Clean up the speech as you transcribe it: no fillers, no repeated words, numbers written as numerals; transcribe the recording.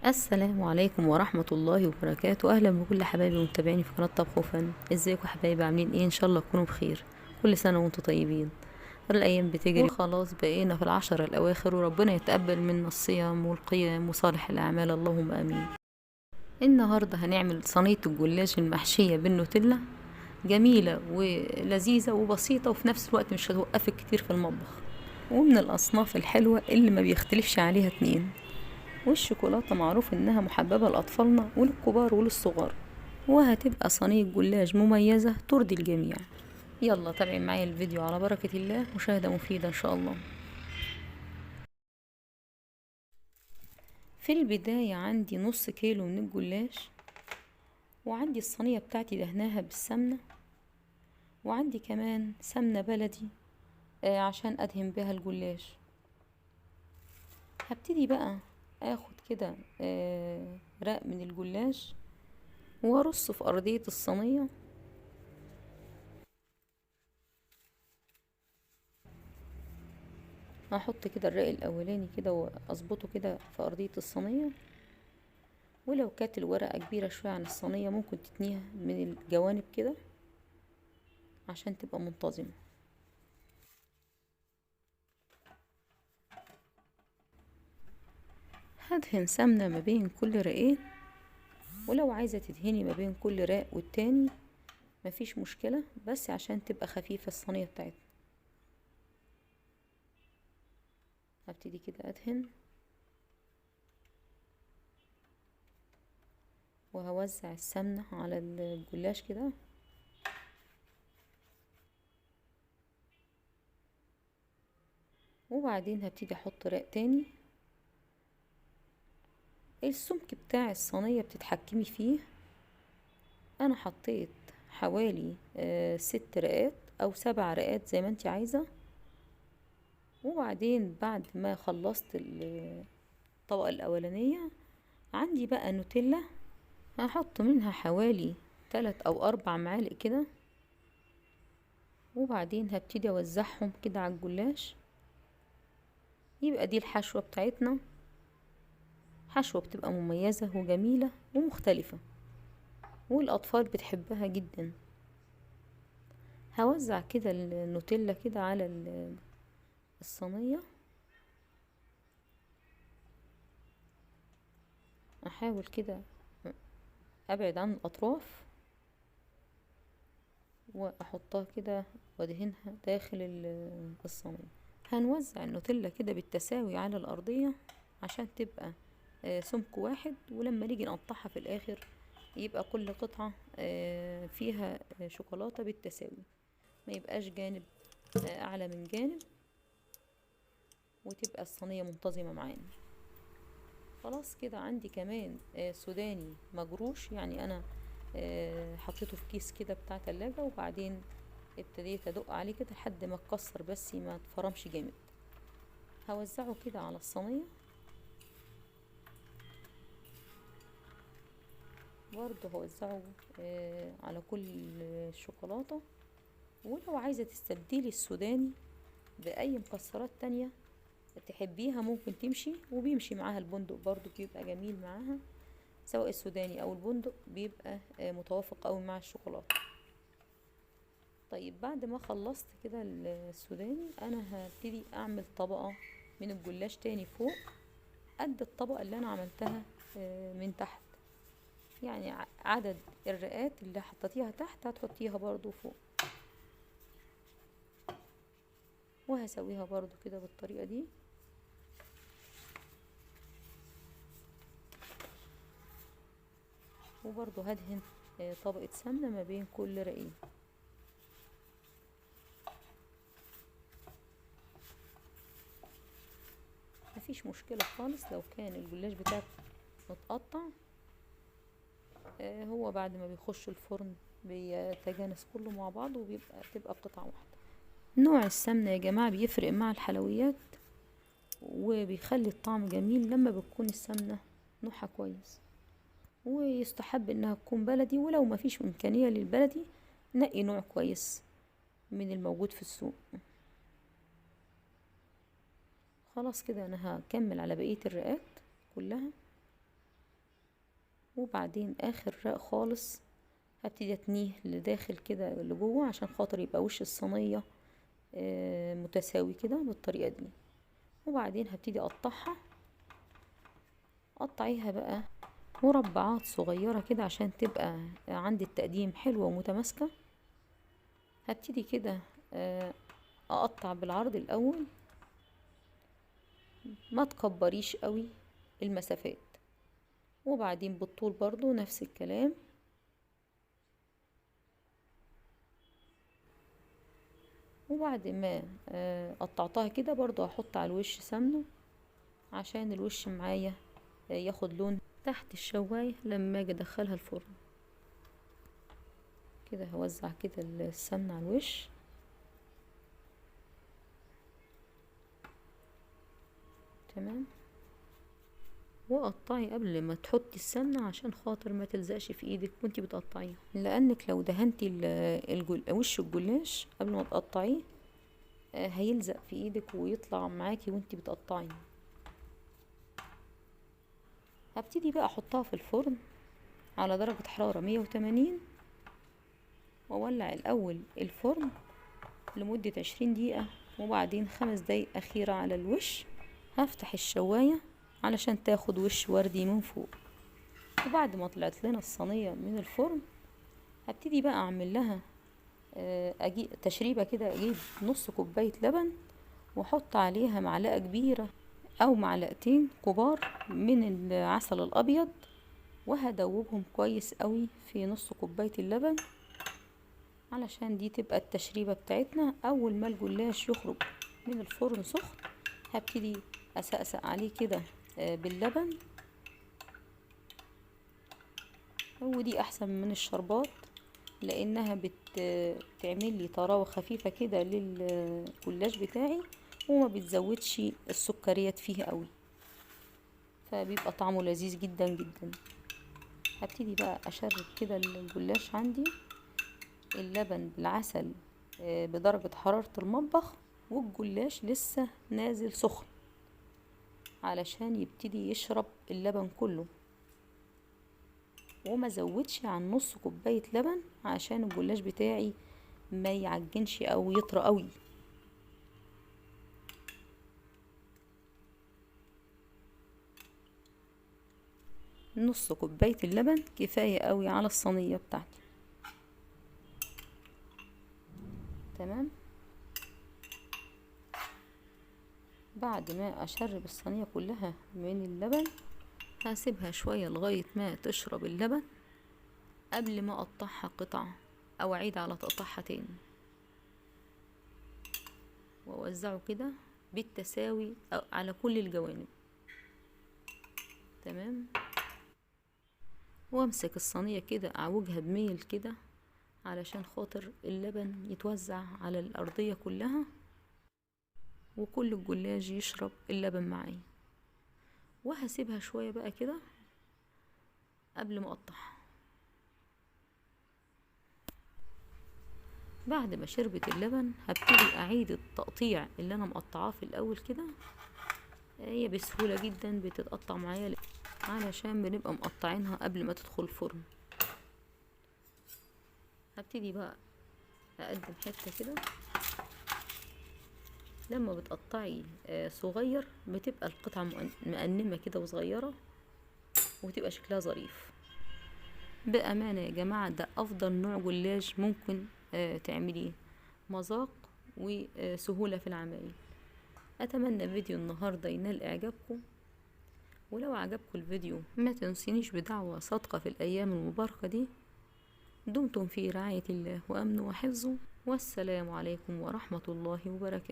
السلام عليكم ورحمة الله وبركاته. أهلا بكل حبايبي ومتابعيني في قناة طبخ وفن. ازيكم يا حبايبي؟ عاملين ايه؟ ان شاء الله تكونوا بخير. كل سنة وانتم طيبين. الأيام بتجري وخلاص بقينا في العشر الأواخر، وربنا يتقبل منا الصيام والقيام وصالح الأعمال، اللهم آمين. النهاردة هنعمل صينية الجلاش المحشية بالنوتيلا، جميلة ولذيذة وبسيطة وفي نفس الوقت مش هتوقفك كتير في المطبخ، ومن الأصناف الحلوة اللي ما بيختلفش عليها اتنين. والشوكولاتة معروف انها محببة لأطفالنا وللكبار وللصغار، وهتبقى صينية جلاش مميزة ترضي الجميع. يلا تابعي معايا الفيديو على بركة الله، مشاهدة مفيدة ان شاء الله. في البداية عندي نص كيلو من الجلاش، وعندي الصينية بتاعتي دهناها بالسمنة، وعندي كمان سمنة بلدي عشان ادهن بها الجلاش. هبتدي بقى اخد كده رق من الجلاش وارصه في ارضية الصينية. هحط كده الرق الاولاني كده واظبطه كده في ارضية الصينية، ولو كانت الورقة كبيرة شوية عن الصينية ممكن تتنيها من الجوانب كده عشان تبقى منتظمة. هدهن سمنة ما بين كل رقين، ولو عايزة تدهني ما بين كل راق والتاني مفيش مشكلة، بس عشان تبقى خفيفة الصينية بتاعتنا. هبتدي كده ادهن، وهوزع السمنة على الجلاش كده، وبعدين هبتدي احط راق تاني. السمك بتاع الصينية بتتحكمي فيه. انا حطيت حوالي 6 رقات او 7 رقات زي ما انت عايزة. وبعدين بعد ما خلصت الطبقة الاولانية عندي بقى نوتيلا، هحط منها حوالي 3 أو 4 معالق كده، وبعدين هبتدي اوزعهم كده على الجلاش. يبقى دي الحشوة بتاعتنا، حشوة بتبقى مميزة وجميلة ومختلفة، والاطفال بتحبها جدا. هوزع كده النوتيلا كده على الصينية. احاول كده ابعد عن الاطراف واحطها كده وادهنها داخل الصينية. هنوزع النوتيلا كده بالتساوي على الارضية عشان تبقى سمك واحد، ولما نيجي نقطعها في الاخر يبقى كل قطعة فيها شوكولاتة بالتساوي، ما يبقاش جانب اعلى من جانب، وتبقى الصينية منتظمة معانا. خلاص كده عندي كمان سوداني مجروش، يعني انا حطيته في كيس كده بتاع تلاجة، وبعدين ابتديت ادق عليه كده لحد ما اتكسر بس ما اتفرمش جامد. هوزعه كده على الصينية، برضه هوزعه على كل الشوكولاتة. ولو عايزة تستبدلي السوداني بأي مكسرات تانية تحبيها ممكن تمشي، وبيمشي معاها البندق برضو بيبقى جميل معاها. سواء السوداني او البندق بيبقى متوافق قوي مع الشوكولاتة. طيب بعد ما خلصت كده السوداني انا هبتدي اعمل طبقة من الجلاش تاني فوق قد الطبقة اللي انا عملتها من تحت. يعني عدد الرقات اللي حطيتيها تحت هتحطيها برضو فوق، وهسويها برضو كده بالطريقة دي. وبرضو هدهن طبقة سمنة ما بين كل رقين. مفيش مشكلة خالص لو كان الجلاش بتاعك متقطع، هو بعد ما بيخش الفرن بيتجانس كله مع بعض وبيبقى تبقى قطعة واحدة. نوع السمنة يا جماعة بيفرق مع الحلويات، وبيخلي الطعم جميل لما بتكون السمنة نوعها كويس. ويستحب انها تكون بلدي، ولو مفيش امكانية للبلدي نقي نوع كويس من الموجود في السوق. خلاص كده انا هكمل على بقية الرقات كلها. وبعدين اخر رق خالص هبتدي اتنيه لداخل كده لجوه عشان خاطر يبقى وش الصينية متساوي كده بالطريقة دي. وبعدين هبتدي اقطعها، قطعيها بقى مربعات صغيرة كده عشان تبقى عند التقديم حلوة ومتماسكة. هبتدي كده اقطع بالعرض الاول، ما تكبريش قوي المسافات، وبعدين بالطول برضو نفس الكلام. وبعد ما قطعتها كده برضو هحط على الوش سمنة عشان الوش معايا ياخد لون تحت الشواية لما اجي ادخلها الفرن. كده هوزع كده السمنة على الوش. تمام. وقطعي قبل ما تحطي السمنة عشان خاطر ما تلزقش في ايدك وانتي بتقطعيها، لانك لو دهنتي وش الجلاش قبل ما تقطعيه هيلزق في ايدك ويطلع معاكي وانتي بتقطعيه. هبتدي بقى احطها في الفرن على درجة حرارة 180، واولع الاول الفرن لمدة 20 دقيقة، وبعدين 5 دقايق اخيرة على الوش هفتح الشواية علشان تاخد وش وردي من فوق. وبعد ما طلعت لنا الصينية من الفرن هبتدي بقى اعمل لها اجيب تشريبة كده، اجيب نص كوباية لبن واحط عليها معلقة كبيرة او معلقتين كبار من العسل الابيض، وهدوبهم كويس قوي في نص كوباية اللبن علشان دي تبقى التشريبة بتاعتنا. اول ما الجلاش يخرج من الفرن سخن هبتدي اسقسق عليه كده باللبن، ودي احسن من الشربات لانها بتعمل لي طراوة خفيفة كده للجلاش بتاعي وما بتزودش السكريات فيه قوي، فبيبقى طعمه لذيذ جدا جدا. هبتدي بقى اشرب كده الجلاش عندي اللبن بالعسل بدرجة حرارة المطبخ، والجلاش لسه نازل سخن علشان يبتدي يشرب اللبن كله، وما زودش عن نص كوباية لبن عشان الجلاش بتاعي ما يعجنش او يطرى قوي. نص كوباية اللبن كفاية قوي على الصينية بتاعتي. تمام. بعد ما اشرب الصينية كلها من اللبن هسيبها شوية لغاية ما تشرب اللبن قبل ما اقطعها قطع او اعيد على تقطيعها تاني، واوزعه كده بالتساوي على كل الجوانب. تمام. وامسك الصينية كده اعوجها بميل كده علشان خاطر اللبن يتوزع على الارضية كلها وكل الجلاش يشرب اللبن معايا. وهسيبها شوية بقى كده قبل ما اقطعها. بعد ما شربت اللبن هبتدي اعيد التقطيع اللي انا مقطعاه في الاول كده. هي بسهولة جدا بتتقطع معايا علشان بنبقى مقطعينها قبل ما تدخل الفرن. هبتدي بقى اقدم حتة كده. لما بتقطعي صغير بتبقى القطعة مقنمة كده وصغيرة وتبقى شكلها ظريف. بأمانة يا جماعة ده افضل نوع جلاش ممكن تعمليه، مذاق وسهولة في العمايل. اتمنى فيديو النهاردة ينال اعجابكم، ولو عجبكم الفيديو ما تنسينيش بدعوة صادقة في الايام المباركة دي. دمتم في رعاية الله وامنه وحفظه، والسلام عليكم ورحمة الله وبركاته.